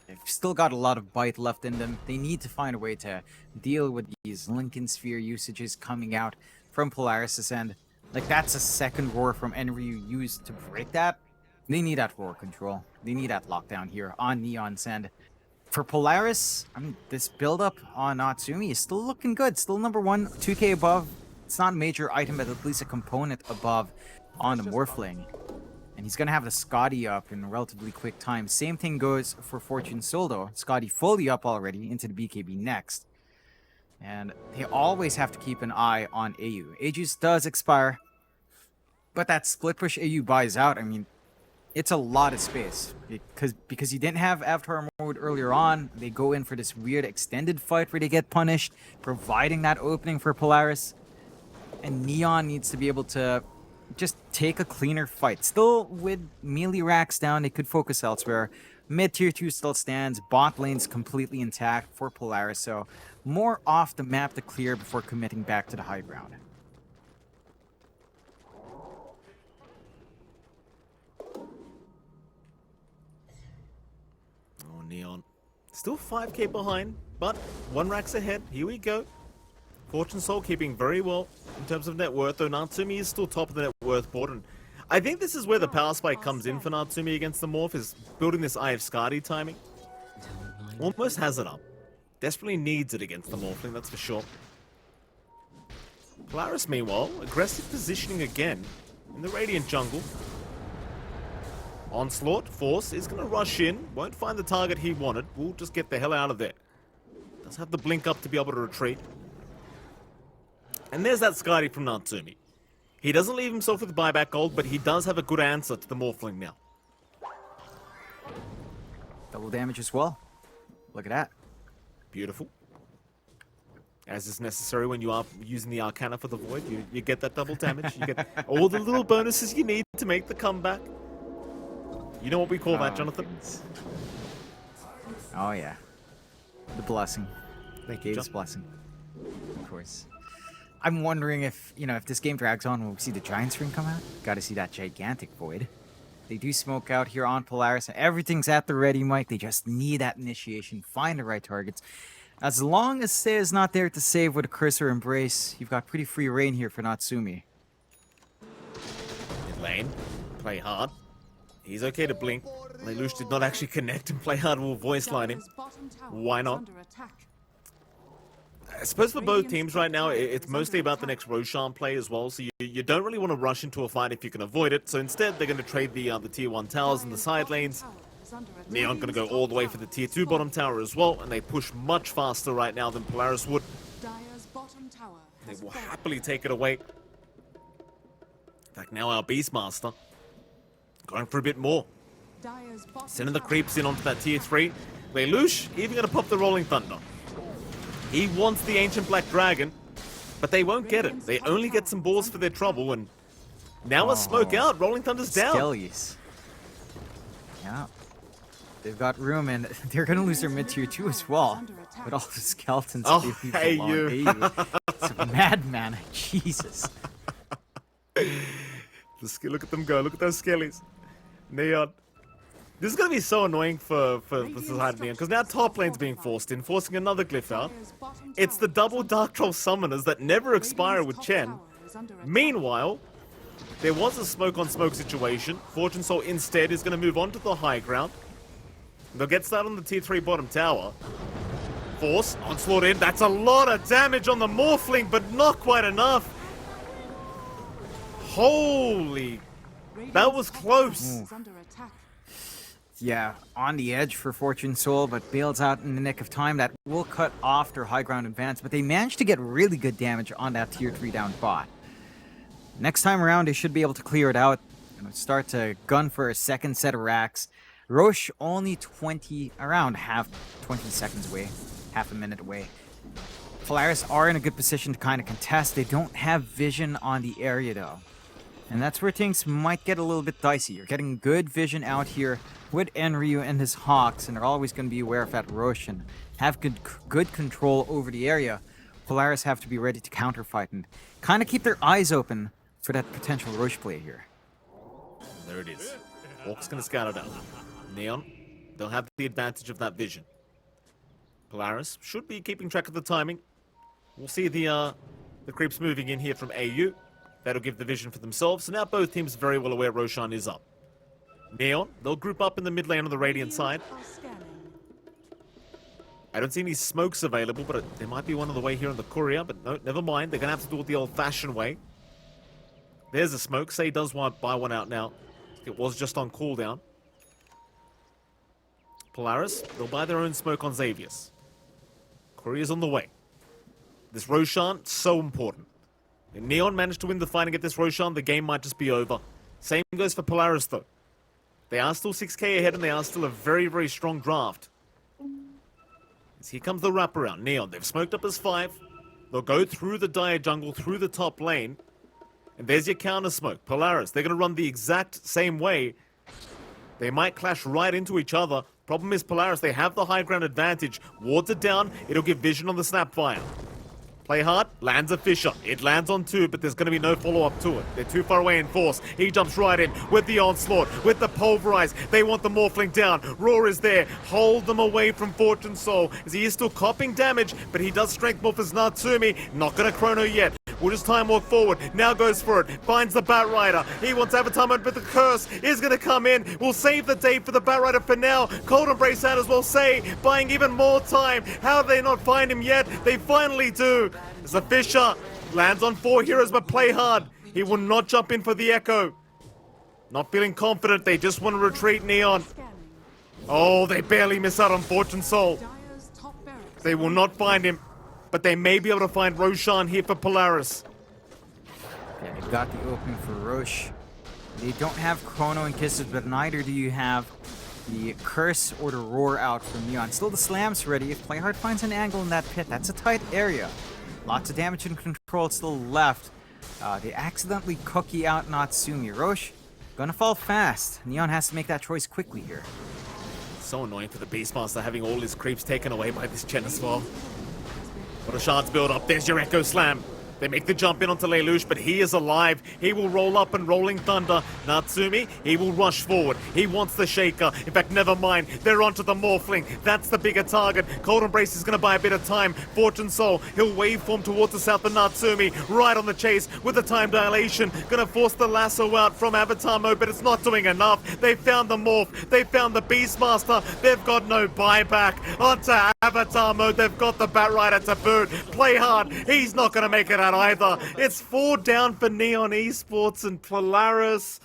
They've still got a lot of bite left in them. They need to find a way to deal with these Lincoln Sphere usages coming out from Polaris' end. Like, that's a second Roar from Enryu used to break that. They need that Roar control. They need that lockdown here on Neon's end. For Polaris, I mean, this build-up on Natsumi is still looking good. Still number one, 2k above. It's not a major item, but at least a component above on the Morphling. And he's going to have the Scotty up in a relatively quick time. Same thing goes for Fortune Soldo. Scotty fully up already into the BKB next. And they always have to keep an eye on AU. Aegis does expire, but that split push AU buys out. I mean, it's a lot of space because you didn't have Avatar mode earlier on. They go in for this weird extended fight where they get punished, providing that opening for Polaris. And Neon needs to be able to just take a cleaner fight. Still with melee racks down, they could focus elsewhere. Mid tier 2 still stands. Bot lane's completely intact for Polaris, so more off the map to clear before committing back to the high ground. Neon. Still 5k behind, but one rack's ahead. Here we go. Fortune Soul keeping very well in terms of net worth, though Natsumi is still top of the net worth board. And I think this is where the power spike comes in for Natsumi against the Morph, is building this Eye of Skadi timing. Almost has it up. Desperately needs it against the Morphling, that's for sure. Polaris, meanwhile, aggressive positioning again in the Radiant jungle. Onslaught, Force is going to rush in, won't find the target he wanted, will just get the hell out of there. Does have the blink up to be able to retreat. And there's that Skadi from Natsumi. He doesn't leave himself with buyback gold, but he does have a good answer to the Morphling now. Double damage as well. Look at that. Beautiful. As is necessary when you are using the Arcana for the Void, you get that double damage. You get all the little bonuses you need to make the comeback. You know what we call that, Jonathan? Oh, yeah. The blessing. Thank you, Gabe's blessing. Of course. I'm wondering if, if this game drags on, will we see the Giants ring come out? Gotta see that gigantic Void. They do smoke out here on Polaris, and everything's at the ready, Mike. They just need that initiation, find the right targets. As long as Seiya is not there to save with a cursor embrace, you've got pretty free reign here for Natsumi. Mid lane, play hard. He's okay to blink. Lelouch did not actually connect and play hard. Will voice line him. Why not? I suppose for both teams right now, it's mostly about the next Roshan play as well, so you don't really want to rush into a fight if you can avoid it. So instead, they're going to trade the tier 1 towers in the side lanes. Neon going to go all the way for the tier 2 bottom tower as well, and they push much faster right now than Polaris would. They will happily take it away. In fact, now our Beastmaster going for a bit more. Sending the creeps in onto that tier 3. Lelouch even going to pop the Rolling Thunder. He wants the Ancient Black Dragon, but they won't get it. They only get some balls for their trouble, and now a smoke out. Rolling Thunder's down. Skellies. Yeah. They've got room, and they're going to lose their mid-tier 2 as well. With all the skeletons. Oh, hey you. It's a madman. Jesus. Look at them go. Look at those skellies. Neon. This is going to be so annoying for the side of Neon, because now top lane's being forcing another glyph out. It's the double Dark Troll summoners that never expire with Chen. Meanwhile, there was a smoke-on-smoke situation. Fortune Soul instead is going to move on to the high ground. They'll get started on the tier 3 bottom tower. Force, onslaught in. That's a lot of damage on the Morphling, but not quite enough. Holy... That was close. Yeah, on the edge for Fortune Soul, but bails out in the nick of time. That will cut off their high ground advance, but they managed to get really good damage on that tier 3 down bot. Next time around, they should be able to clear it out and start to gun for a second set of racks. Roche only 20 seconds away, half a minute away. Polaris are in a good position to kind of contest. They don't have vision on the area though. And that's where things might get a little bit dicey. You're getting good vision out here with Enryu and his Hawks, and they're always going to be aware of that Roche and have good control over the area. Polaris have to be ready to counterfight and kind of keep their eyes open for that potential Roche play here. There it is. Hawk's going to scout it out. Neon, they'll have the advantage of that vision. Polaris should be keeping track of the timing. We'll see the creeps moving in here from AU. That'll give the vision for themselves. So now both teams are very well aware Roshan is up. Neon, they'll group up in the mid lane on the Radiant side. I don't see any smokes available, but there might be one on the way here on the courier. But no, never mind. They're going to have to do it the old-fashioned way. There's a smoke. Say does want buy one out now. It was just on cooldown. Polaris, they'll buy their own smoke on Xavius. Courier's on the way. This Roshan, so important. If Neon managed to win the fight and get this Roshan, the game might just be over. Same goes for Polaris, though. They are still 6k ahead, and they are still a very, very strong draft. As here comes the wraparound. Neon, they've smoked up as 5. They'll go through the Dire jungle, through the top lane. And there's your counter smoke. Polaris, they're going to run the exact same way. They might clash right into each other. Problem is Polaris, they have the high ground advantage. Wards it down, it'll give vision on the Snapfire. Play hard, lands a Fisher. It lands on 2, but there's going to be no follow-up to it. They're too far away in force. He jumps right in with the onslaught, with the pulverize. They want the Morphling down. Roar is there. Hold them away from Fortune Soul, as he is still copping damage, but he does strength morph as Natsumi. Not going to chrono yet. Will just time walk forward. Now goes for it. Finds the Batrider. He wants Avatar mode, but the curse is going to come in. Will save the day for the Batrider for now. Cold Embrace out as well. Say, buying even more time. How do they not find him yet? They finally do. As the Fisher lands on 4 heroes, but play hard. He will not jump in for the Echo. Not feeling confident. They just want to retreat, Neon. Oh, they barely miss out on Fortune Soul. They will not find him. But they may be able to find Roshan here for Polaris. Yeah, they've got the opening for Roche. They don't have Chrono and Kisses, but neither do you have the Curse or the Roar out from Neon. Still the Slam's ready. If Playhard finds an angle in that pit, that's a tight area. Lots of damage and control still left. They accidentally cookie out Natsumi. Roche, gonna fall fast. Neon has to make that choice quickly here. So annoying for the Beastmaster having all his creeps taken away by this Chen as well. What a shards build up. There's your Echo Slam. They make the jump in onto Lelouch, but he is alive. He will roll up and Rolling Thunder. Natsumi, he will rush forward. He wants the Shaker. In fact, never mind. They're onto the Morphling. That's the bigger target. Cold Embrace is going to buy a bit of time. Fortune Soul, he'll waveform towards the south of Natsumi. Right on the chase with the time dilation. Going to force the lasso out from Avatar mode, but it's not doing enough. They found the Morph. They found the Beastmaster. They've got no buyback. Onto Avatar mode. They've got the Batrider to boot. Play hard. He's not going to make it out either. It's 4 down for Neon Esports and Polaris.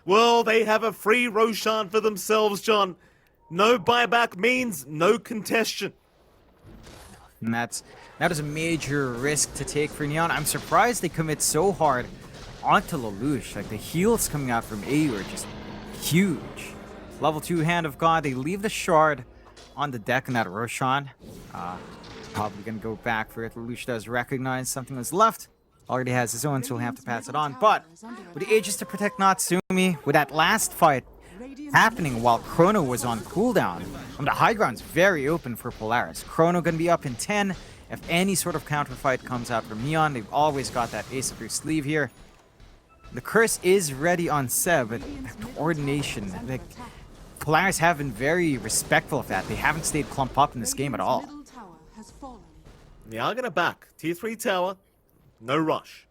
Well, they have a free Roshan for themselves, John. No buyback means no contestation. And that is a major risk to take for Neon. I'm surprised they commit so hard onto Lelouch. Like, the heals coming out from AU are just huge. Level 2 Hand of God. They leave the shard on the deck in that Roshan. Probably going to go back for it. Lelouch does recognize something was left. Already has his own, so he'll have to pass it on. But with the Aegis to protect Natsumi, with that last fight happening while Chrono was on cooldown, the high ground's very open for Polaris. Chrono going to be up in 10. If any sort of counter fight comes out from Neon, they've always got that ace up their sleeve here. The curse is ready on Seb, but coordination. Like, Polaris have been very respectful of that. They haven't stayed clumped up in this game at all. They are going to back. Tier 3 tower, no rush.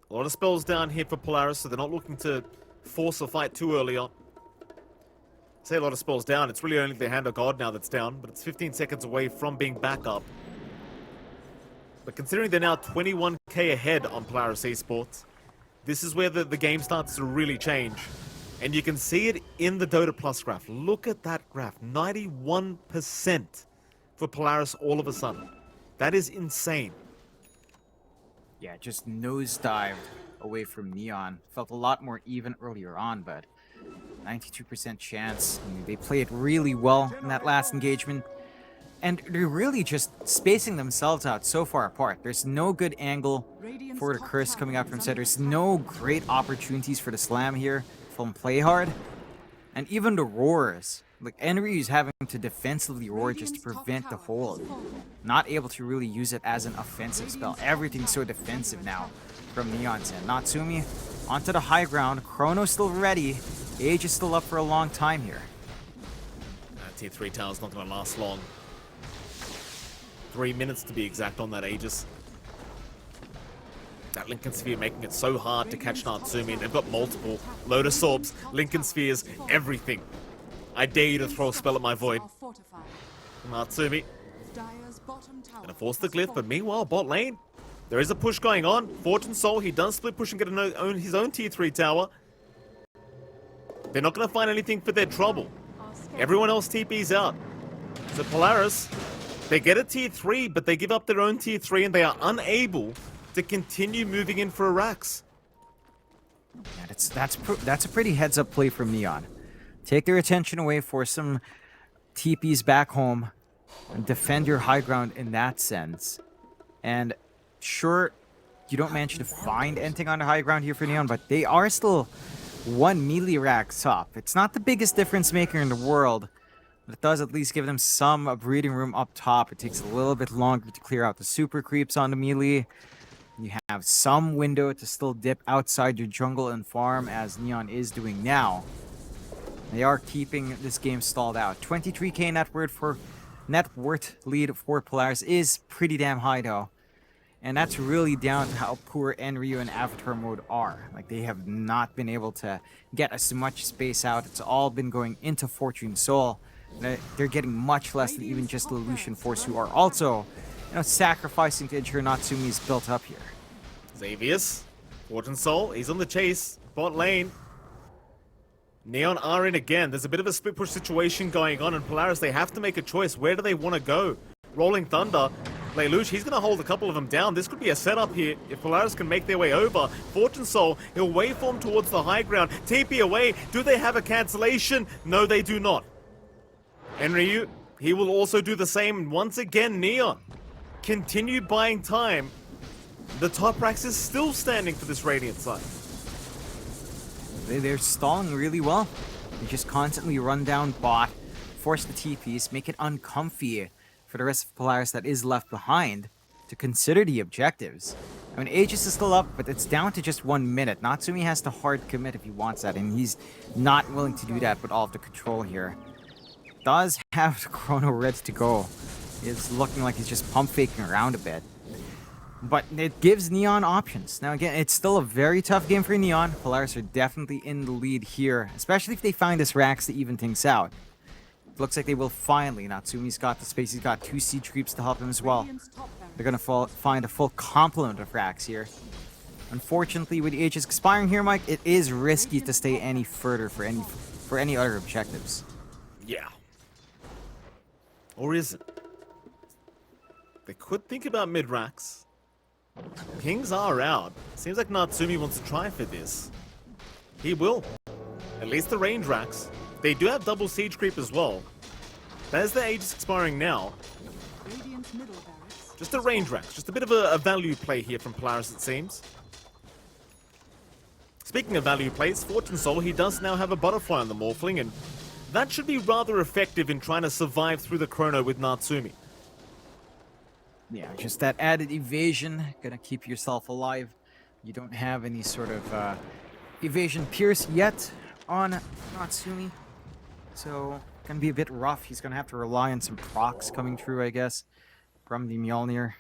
A lot of spells down here for Polaris, so they're not looking to force a fight too early on. Say a lot of spells down. It's really only the Hand of God now that's down, but it's 15 seconds away from being back up. But considering they're now 21k ahead on Polaris Esports, this is where the game starts to really change. And you can see it in the Dota Plus graph. Look at that graph. 91% for Polaris all of a sudden. That is insane. Yeah, just nosedived away from Neon. Felt a lot more even earlier on, but 92% chance. I mean, they played really well in that last engagement. And they're really just spacing themselves out so far apart. There's no good angle for the curse coming out from set. There's no great opportunities for the slam here from play hard. And even the roars. Like, Enryu's having to defensively roar just to prevent the hold. Not able to really use it as an offensive spell. Everything's so defensive now from Neon's end. Natsumi onto the high ground. Chrono's still ready. Age is still up for a long time here. Tier 3 tower's not going to last long. 3 minutes to be exact on that Aegis. That Lincoln Sphere making it so hard to catch Natsumi, and they've got multiple Lotus Orbs, Lincoln Spheres, everything. I dare you to throw a spell at my Void. Natsumi gonna force the glyph, but meanwhile, bot lane, there is a push going on. Fortune Soul, he does split push and get his own tier 3 tower. They're not gonna find anything for their trouble. Everyone else TP's out. So Polaris, they get a tier 3, but they give up their own tier 3 and they are unable to continue moving in for Arax. Yeah, that's a pretty heads-up play from Neon. Take their attention away, force some TPs back home, and defend your high ground in that sense. And sure, you don't manage to find anything on the high ground here for Neon, but they are still 1 melee racks up. It's not the biggest difference maker in the world, but it does at least give them some breathing room up top. It takes a little bit longer to clear out the super creeps on the melee. You have some window to still dip outside your jungle and farm, as Neon is doing now. They are keeping this game stalled out. 23k net worth lead for Polaris is pretty damn high though. And that's really down to how poor Enryu and Avatar mode are. Like, they have not been able to get as much space out. It's all been going into Fortune Soul. They're getting much less than even just Lelouch and Force, who are also, sacrificing to ensure Natsumi is built up here. Xavius, Fortune Soul, he's on the chase. Bot lane. Neon are in again. There's a bit of a split push situation going on, and Polaris, they have to make a choice. Where do they want to go? Rolling Thunder. Lelouch, he's going to hold a couple of them down. This could be a setup here if Polaris can make their way over. Fortune Soul, he'll waveform towards the high ground. TP away. Do they have a cancellation? No, they do not. Enryu, he will also do the same. Once again, Neon continue buying time. The top racks is still standing for this Radiant side. They're stalling really well. They just constantly run down bot, force the TPs, make it uncomfy for the rest of Polaris that is left behind. to consider the objectives. I mean, Aegis is still up, but it's down to just 1 minute. Natsumi has to hard commit if he wants that, and he's not willing to do that with all of the control here. Does have the chrono ready to go. It's looking like he's just pump faking around a bit. But it gives Neon options. Now again, it's still a very tough game for Neon. Polaris are definitely in the lead here, especially if they find this Rax to even things out. Looks like they will finally. Natsumi's got the space. He's got 2 siege creeps to help him as well. They're going to find a full complement of Rax here. Unfortunately, with the Aegis expiring here, Mike, it is risky to stay any further for any other objectives. Yeah. Or is it? They could think about mid-racks. Pings are out. Seems like Natsumi wants to try for this. He will. At least the range racks. They do have double siege creep as well. That is the Aegis expiring now. Just a range racks. Just a bit of a value play here from Polaris, it seems. Speaking of value plays, Fortune Soul, he does now have a butterfly on the Morphling, and that should be rather effective in trying to survive through the chrono with Natsumi. Yeah, just that added evasion, gonna keep yourself alive. You don't have any sort of evasion pierce yet on Natsumi, so gonna be a bit rough. He's gonna have to rely on some procs coming through, I guess, from the Mjolnir.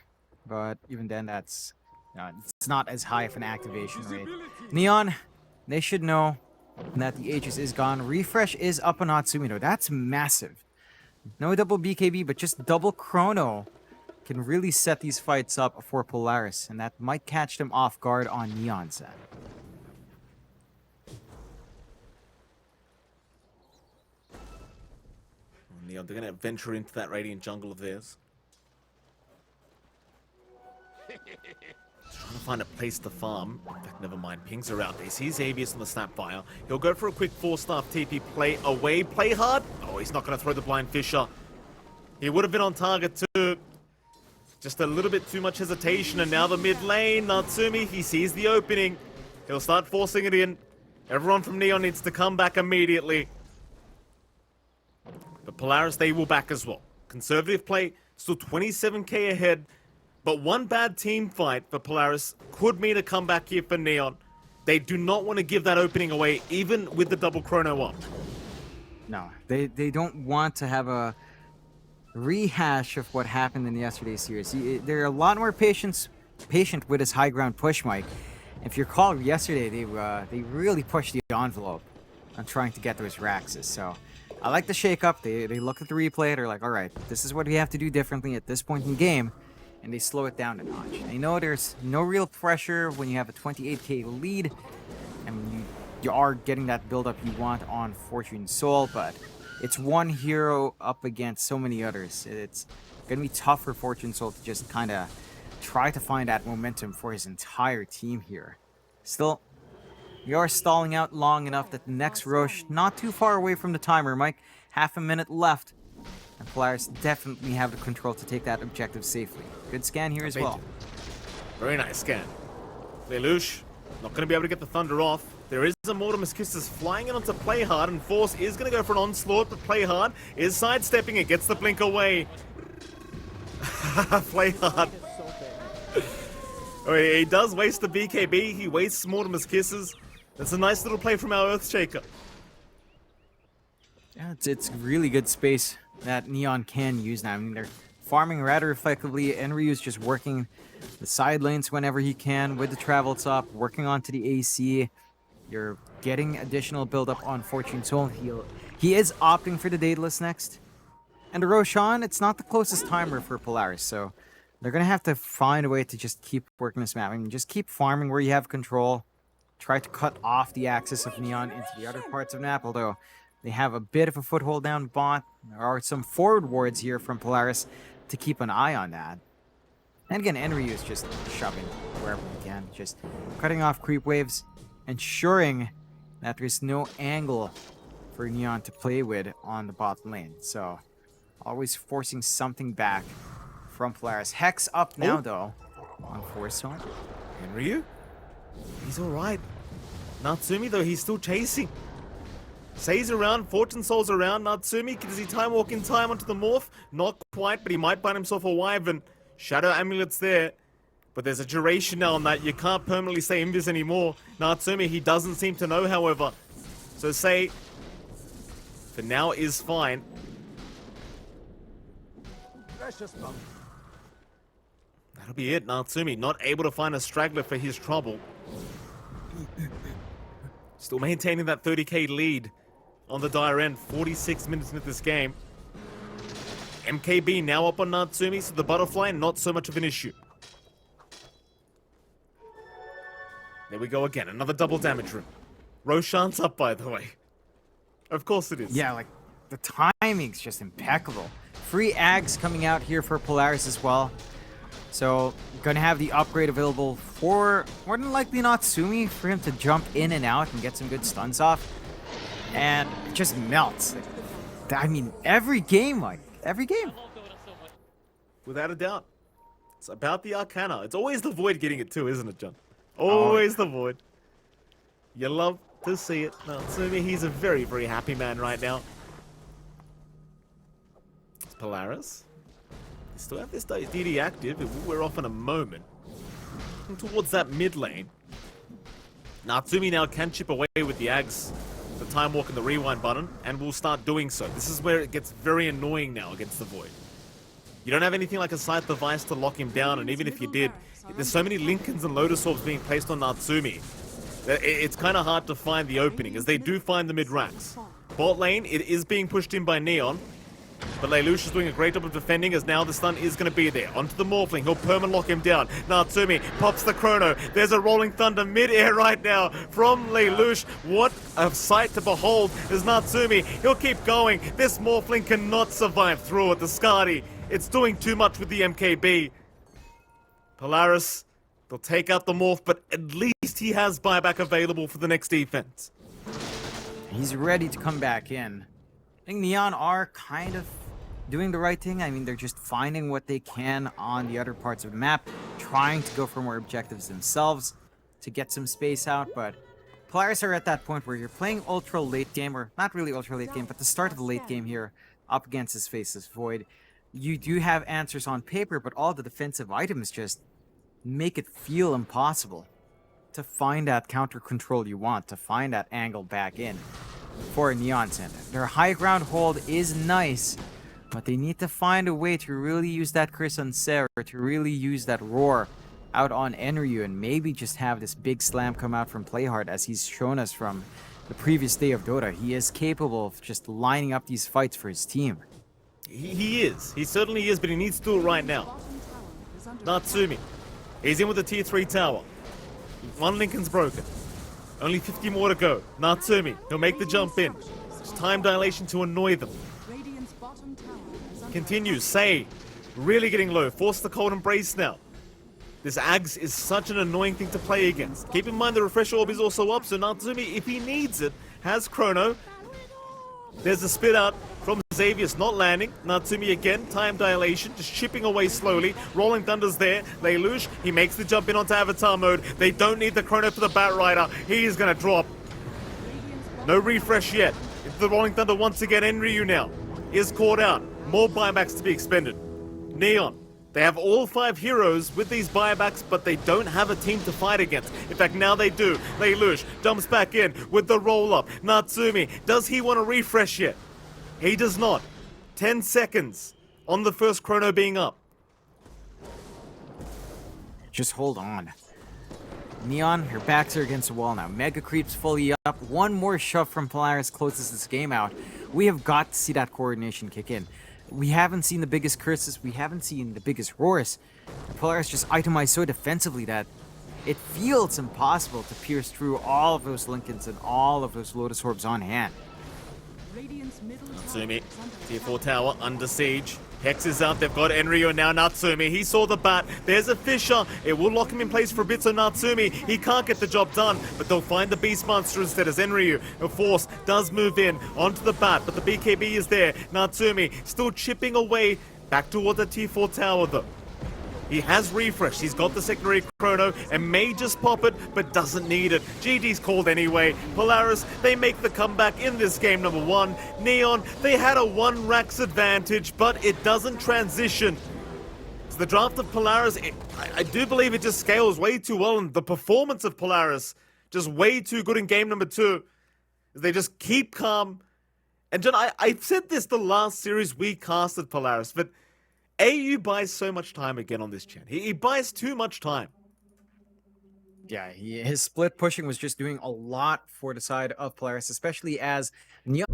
But even then, it's not as high of an activation rate. Neon, they should know that the Aegis is gone. Refresh is up on Natsumi though. That's massive. No double BKB, but just double chrono can really set these fights up for Polaris, and that might catch them off guard on Neon's end. Neon, they're going to venture into that Radiant jungle of theirs. Trying to find a place to farm. In fact, never mind. Pings are out. They see Xavius on the Snapfire. He'll go for a quick 4-staff TP play away. Play hard. Oh, he's not going to throw the Blind Fisher. He would have been on target too. Just a little bit too much hesitation, and now the mid lane, Natsumi, he sees the opening. He'll start forcing it in. Everyone from Neon needs to come back immediately. But Polaris, they will back as well. Conservative play, still 27k ahead, but one bad team fight for Polaris could mean a comeback here for Neon. They do not want to give that opening away, even with the double chrono up. No, they don't want to have a rehash of what happened in yesterday's series. They're a lot more patient with his high ground push, Mike. If you recall, yesterday they really pushed the envelope on trying to get those Raxes. So I like the shake-up. They look at the replay. They're like, all right, this is what we have to do differently at this point in the game, and they slow it down a notch. They know there's no real pressure when you have a 28k lead, and you are getting that build-up you want on Fortune Soul, but it's one hero up against so many others. It's going to be tough for Fortune Soul to just kind of try to find that momentum for his entire team here. Still, we are stalling out long enough that the next Roche, not too far away from the timer, Mike. Half a minute left. And Polaris definitely have the control to take that objective safely. Good scan here as well. Very nice scan. Lelouch, not going to be able to get the Thunder off. There is a Mortimer's Kisses flying in onto Play Hard, and Force is going to go for an onslaught, but Play Hard is sidestepping it, gets the blink away. Play Hard. Oh, he does waste the BKB, he wastes Mortimer's Kisses. That's a nice little play from our Earthshaker. Yeah, it's really good space that Neon can use now. I mean, they're farming rather effectively. Enryu's just working the side lanes whenever he can with the travel top, working onto the AC. You're getting additional build-up on Fortune Soul. He is opting for the Daedalus next. And the Roshan, it's not the closest timer for Polaris, so they're going to have to find a way to just keep working this map. I mean, just keep farming where you have control. Try to cut off the axis of Neon into the other parts of the map, although they have a bit of a foothold down bot. There are some forward wards here from Polaris to keep an eye on that. And again, Enryu is just shoving wherever he can, just cutting off creep waves, ensuring that there's no angle for Neon to play with on the bot lane. So, always forcing something back from Polaris. Hex up now, though, on Force Zone. Enryu? He's alright. Natsumi, though, he's still chasing. Say's around, Fortune Soul's around. Natsumi, does he time walk in time onto the morph? Not quite, but he might find himself a Wyvern. Shadow Amulet's there, but there's a duration now on that. You can't permanently say Invis anymore. Natsumi, he doesn't seem to know, however. So say, for now is fine. That'll be it. Natsumi not able to find a straggler for his trouble. Still maintaining that 30k lead on the dire end. 46 minutes into this game. MKB now up on Natsumi, so the butterfly not so much of an issue. There we go again. Another double damage room. Roshan's up, by the way. Of course it is. Yeah, like, the timing's just impeccable. Free Ags coming out here for Polaris as well. So, gonna have the upgrade available for, more than likely, Natsumi, for him to jump in and out and get some good stuns off. And it just melts. I mean, every game, like, every game. Without a doubt. It's about the Arcana. It's always the Void getting it too, isn't it, John? Always the Void. You love to see it. Natsumi, he's a very, very happy man right now. It's Polaris. They still have this DD active. We're off in a moment. And towards that mid lane. Natsumi now can chip away with the Ags, the time walk and the rewind button, and will start doing so. This is where it gets very annoying now against the Void. You don't have anything like a Scythe device to lock him down, and even if you did, there's so many Lincolns and Lotus Orbs being placed on Natsumi. It's kind of hard to find the opening, as they do find the mid-racks. Bot lane, it is being pushed in by Neon, but Lelouch is doing a great job of defending, as now the stun is going to be there. Onto the Morphling, he'll perma lock him down. Natsumi pops the Chrono. There's a Rolling Thunder mid-air right now from Lelouch. What a sight to behold is Natsumi. He'll keep going. This Morphling cannot survive through it. The Skadi, it's doing too much with the MKB. Polaris, they'll take out the Morph, but at least he has buyback available for the next defense. He's ready to come back in. I think Neon are kind of doing the right thing. I mean, they're just finding what they can on the other parts of the map, trying to go for more objectives themselves to get some space out, but Polaris are at that point where you're playing ultra late game, or not really ultra late game, but the start of the late game here up against his Faceless Void. You do have answers on paper, but all the defensive items just make it feel impossible to find that counter control you want, to find that angle back in for Neon Center. Their high ground hold is nice, but they need to find a way to really use that Chris on Sarah, to really use that roar out on Enryu, and maybe just have this big slam come out from Playhard, as he's shown us from the previous day of Dota. He is capable of just lining up these fights for his team. He is. He certainly is, but he needs to do it right now. Natsumi. He's in with the tier 3 tower. One Lincoln's broken. Only 50 more to go. Natsumi, he'll make the jump in. Just time dilation to annoy them. Continues. Say, really getting low. Force the cold embrace now. This Ags is such an annoying thing to play against. Keep in mind the refresh orb is also up, so Natsumi, if he needs it, has Chrono. There's a spit out from Xavius, not landing. Natsumi again, time dilation, just chipping away slowly. Rolling Thunder's there. Lelouch, he makes the jump in onto Avatar mode. They don't need the Chrono for the Bat Rider. He is going to drop. No refresh yet. It's the Rolling Thunder once again. Enryu now is caught out. More buybacks to be expended. Neon, they have all 5 heroes with these buybacks, but they don't have a team to fight against. In fact, now they do. Lelouch jumps back in with the roll-up. Natsumi, does he want to refresh yet? He does not. 10 seconds on the first Chrono being up. Just hold on. Neon, your backs are against the wall now. Mega Creep's fully up. One more shove from Polaris closes this game out. We have got to see that coordination kick in. We haven't seen the biggest curses. We haven't seen the biggest roars. Polaris just itemized so defensively that it feels impossible to pierce through all of those Lincolns and all of those Lotus Orbs on hand. Natsumi, tier 4 tower under siege. Hex is out, they've got Enryu now. Natsumi, he saw the bat. There's a Fissure. It will lock him in place for a bit, so Natsumi, he can't get the job done, but they'll find the Beast Monster instead as Enryu. A Force does move in onto the bat, but the BKB is there. Natsumi still chipping away back toward the tier 4 tower though. He has refreshed, he's got the secondary Chrono and may just pop it, but doesn't need it. GG's called anyway. Polaris, they make the comeback in this game number 1. Neon, they had a 1 racks advantage, but it doesn't transition So the draft of Polaris, I do believe it just scales way too well, and the performance of Polaris just way too good in game number 2. They just keep calm. And John, I've said this the last series we casted Polaris, but AU buys so much time again on this Chen. He buys too much time. Yeah, his split pushing was just doing a lot for the side of Polaris, especially as Neon